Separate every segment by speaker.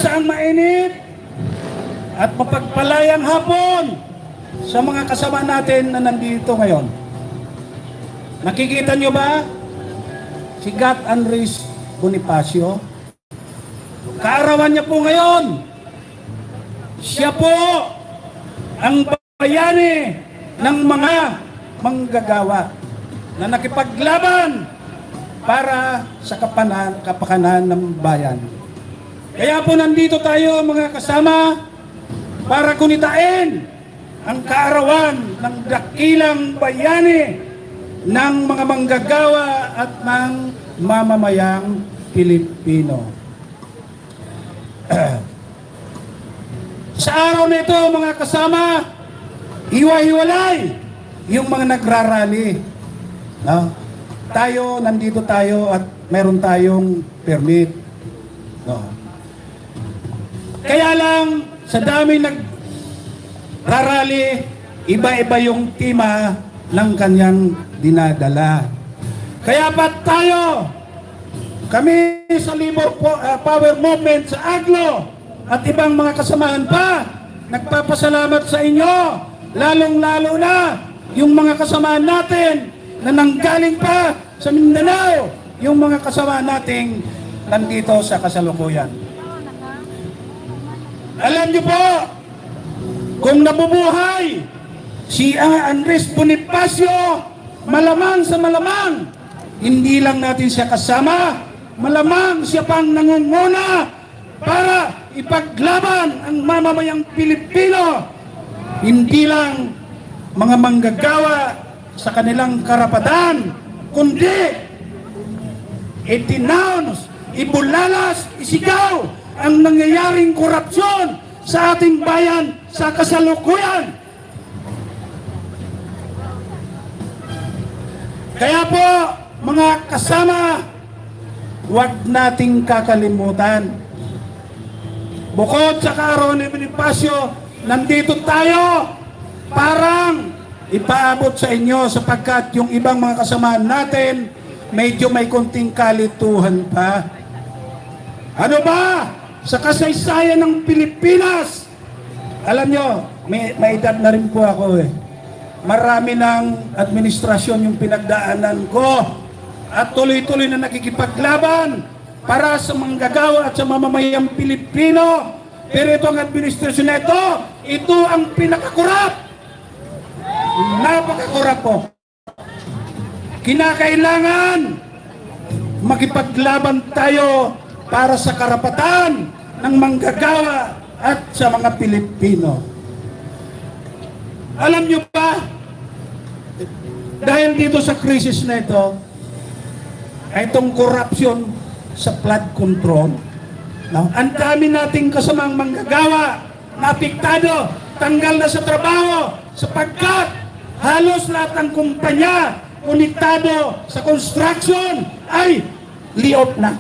Speaker 1: Isaang mainit at mapagpalayang hapon sa mga kasama natin na nandito ngayon. Nakikita nyo ba si Gat Andres Bonifacio? Kaarawan niya po ngayon. Siya po ang bayani ng mga manggagawa na nakipaglaban para sa kapakanan ng bayan. Kaya po nandito tayo mga kasama para kunitain ang kaarawan ng dakilang bayani ng mga manggagawa at ng mamamayang Pilipino. Sa araw na ito mga kasama, hiwa-hiwalay yung mga nagrarally. No? Nandito tayo at meron tayong permit. No. Kaya lang, sa dami nagrarally, iba-iba yung tema ng kanyang dinadala. Kaya pa tayo, kami sa Labor Power Movement sa Aglo at ibang mga kasamahan pa, nagpapasalamat sa inyo, lalong-lalo na yung mga kasamahan natin na nanggaling pa sa Mindanao, yung mga kasama nating nandito sa kasalukuyan. Alam niyo po, kung nabubuhay si Andres Bonifacio, malamang sa malamang, hindi lang natin siya kasama, malamang siya pang nangunguna para ipaglaban ang mamamayang Pilipino, hindi lang mga manggagawa sa kanilang karapatan, kundi i-denounce, ibulalas, isigaw ang nangyayaring korupsyon sa ating bayan sa kasalukuyan. Kaya po, mga kasama, huwag nating kakalimutan. Bukod sa kaarawan ni Bonifacio, nandito tayo parang ipaabot sa inyo sapagkat yung ibang mga kasamaan natin medyo may konting kalituhan pa. Ano ba? Sa kasaysayan ng Pilipinas, alam nyo, may edad na rin po ako eh. Marami ng administrasyon yung pinagdaanan ko at tuloy-tuloy na nakikipaglaban para sa manggagawa at sa mamamayang Pilipino. Pero ito ang administrasyon na ito ang pinakakurap. Napakakurap po. Kinakailangan makipaglaban tayo para sa karapatan ng manggagawa at sa mga Pilipino. Alam nyo ba, dahil dito sa krisis na ito, itong korupsyon sa flood control, no? Ang dami nating kasamang manggagawa na apektado, tanggal na sa trabaho, sapagkat halos lahat ng kumpanya konektado sa construction ay layoff na.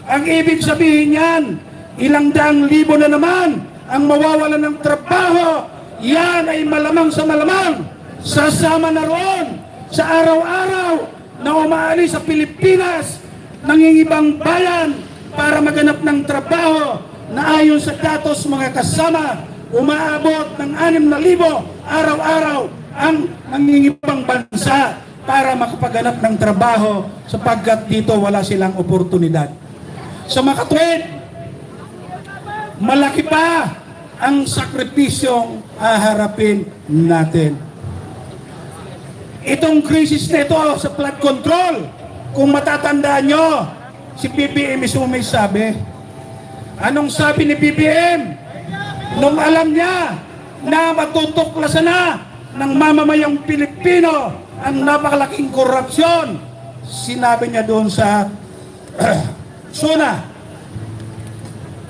Speaker 1: Ang ibig sabihin yan, ilang daang libo na naman ang mawawalan ng trabaho. Yan ay malamang sa malamang sasama na roon sa araw-araw na umaalis sa Pilipinas, nangingibang bayan para maganap ng trabaho na ayon sa datos mga kasama, umaabot ng 6,000 araw-araw ang nangingibang bansa para makapaganap ng trabaho sapagkat dito wala silang oportunidad. Sa mga katwid, malaki pa ang sakripisyong haharapin natin. Itong krisis nito sa flood control, kung matatandaan nyo, si BBM mismo may sabi. Anong sabi ni BBM? Nung alam niya na matutuklasan na ng mamamayang Pilipino ang napakalaking korupsyon, sinabi niya doon sa Suna,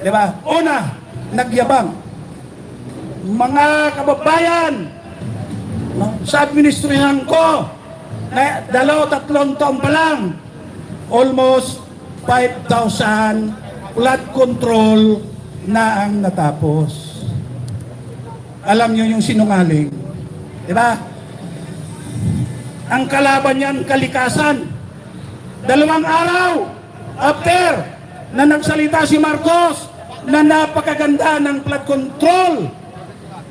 Speaker 1: diba? Una, nagyabang. Mga kababayan, no, sa administrasyon ko, na 2-3 taon pa lang, almost 5,000 flood control na ang natapos. Alam nyo yung sinungaling, diba? Ang kalaban niyan, kalikasan. 2 araw after na nagsalita si Marcos na napakaganda ng flood control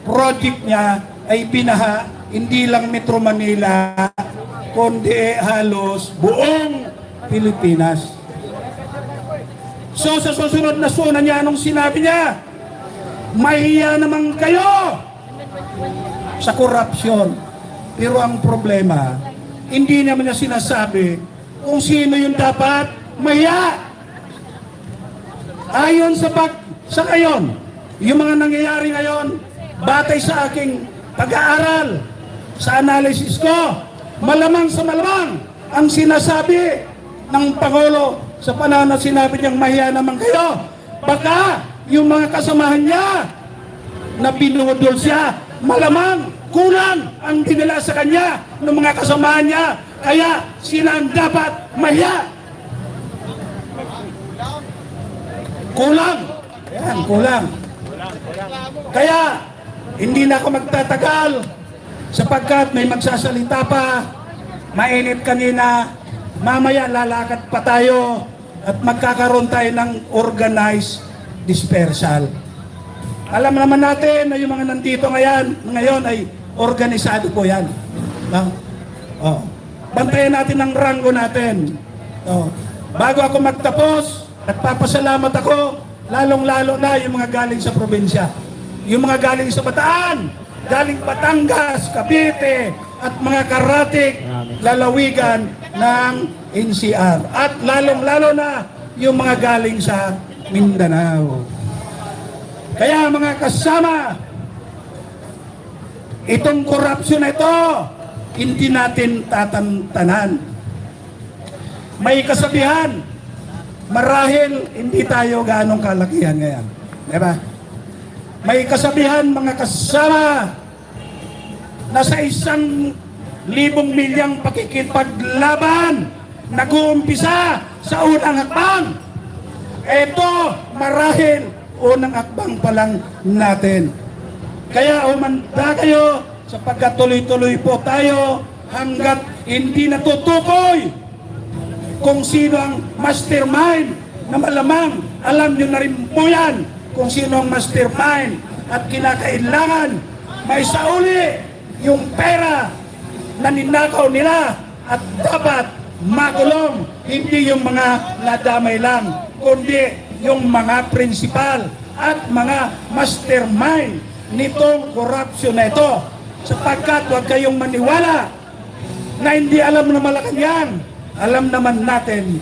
Speaker 1: project niya ay binaha hindi lang Metro Manila kundi halos buong Pilipinas. So sa susunod na suna niya, anong sinabi niya? Mahiya naman kayo sa korupsyon. Pero ang problema, hindi naman niya sinasabi kung sino yung dapat mahiya. Ayon sa ngayon, yung mga nangyayari ngayon, batay sa aking pag-aaral, sa analysis ko, malamang sa malamang ang sinasabi ng Pangulo sa panahon na sinabi niyang mahiya naman kayo. Baka yung mga kasamahan niya na binudol siya, malamang kulang ang dinala sa kanya ng mga kasamahan niya. Kaya sila ang dapat mahiya. Kulang. Yan, kulang. Kaya hindi na ako magtatagal sapagkat may magsasalita pa. Mainit kanina. Mamaya lalakad pa tayo at magkakaroon tayo ng organized dispersal. Alam naman natin na yung mga nandito ngayon ay organisado po yan. No? Oh. Bantayan natin ang ranggo natin. Oh. Bago ako magtapos, nagpapasalamat ako, lalong-lalo na yung mga galing sa probinsya. Yung mga galing sa Bataan, galing Batangas, Cavite, at mga karatik, lalawigan ng NCR. At lalong-lalo na yung mga galing sa Mindanao. Kaya mga kasama, itong korupsyon na ito, hindi natin tatantanan. May kasabihan, marahil hindi tayo ganong kalakihan ngayon. Diba? May kasabihan mga kasama, na sa 1,000,000 milyang pakikipaglaban, nag-uumpisa sa unang hakbang. Ito, marahil, unang hakbang pa lang natin. Kaya umanda kayo sapagkat tuloy-tuloy po tayo hanggat hindi natutukoy kung sino ang mastermind na malamang alam nyo na rin po yan kung sino ang mastermind at kinakailangan may sauli yung pera na ninakaw nila at dapat makulong, hindi yung mga nadamay lang, kundi yung mga prinsipal at mga mastermind nitong korupsyon na ito. Sapagkat huwag kayong maniwala na hindi alam na Malacanang. Alam naman natin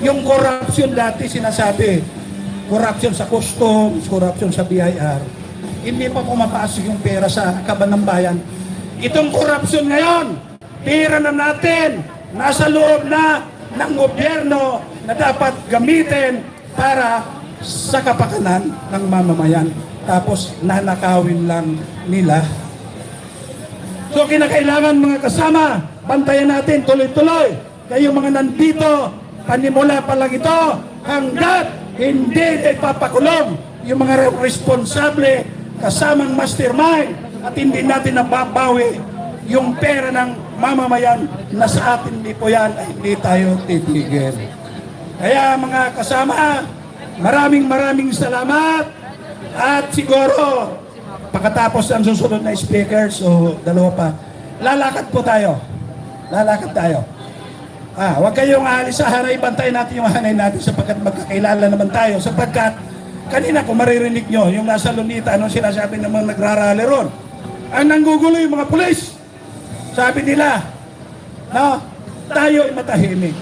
Speaker 1: yung korupsyon dati sinasabi, korupsyon sa customs, korupsyon sa BIR. Hindi pa pumapasok yung pera sa kaban ng bayan. Itong korupsyon ngayon, pera na natin, nasa loob na ng gobyerno na dapat gamitin para sa kapakanan ng mamamayan. Tapos nanakawin lang nila. So kinakailangan mga kasama, bantayan natin tuloy-tuloy. Kayo mga nandito, panimula pa lang ito, hanggat hindi ipapakulong yung mga responsable kasamang mastermind at hindi natin nababawi yung pera ng mamamayan na sa atin di po yan ay hindi tayo titigil. Kaya mga kasama, maraming salamat at siguro pagkatapos ang susunod na speakers o dalawa pa, lalakad po tayo. Lalakad tayo. Huwag kayong aalis sa hanay, bantayan natin yung hanay natin sapagkat magkakilala naman tayo sapagkat kanina kung maririnig nyo, yung nasa Lunita, anong sinasabi ng mga nagrarally ron? Ang nanggugulo yung mga pulis. Sabi nila, no, tayo ay matahimik.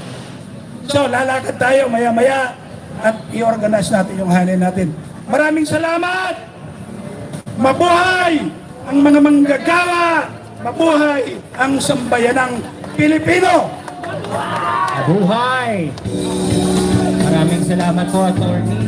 Speaker 1: So, lalakad tayo maya-maya at i-organize natin yung hanay natin. Maraming salamat! Mabuhay ang mga manggagawa! Mabuhay ang sambayanang Pilipino!
Speaker 2: Mabuhay! Maraming salamat po, Atty.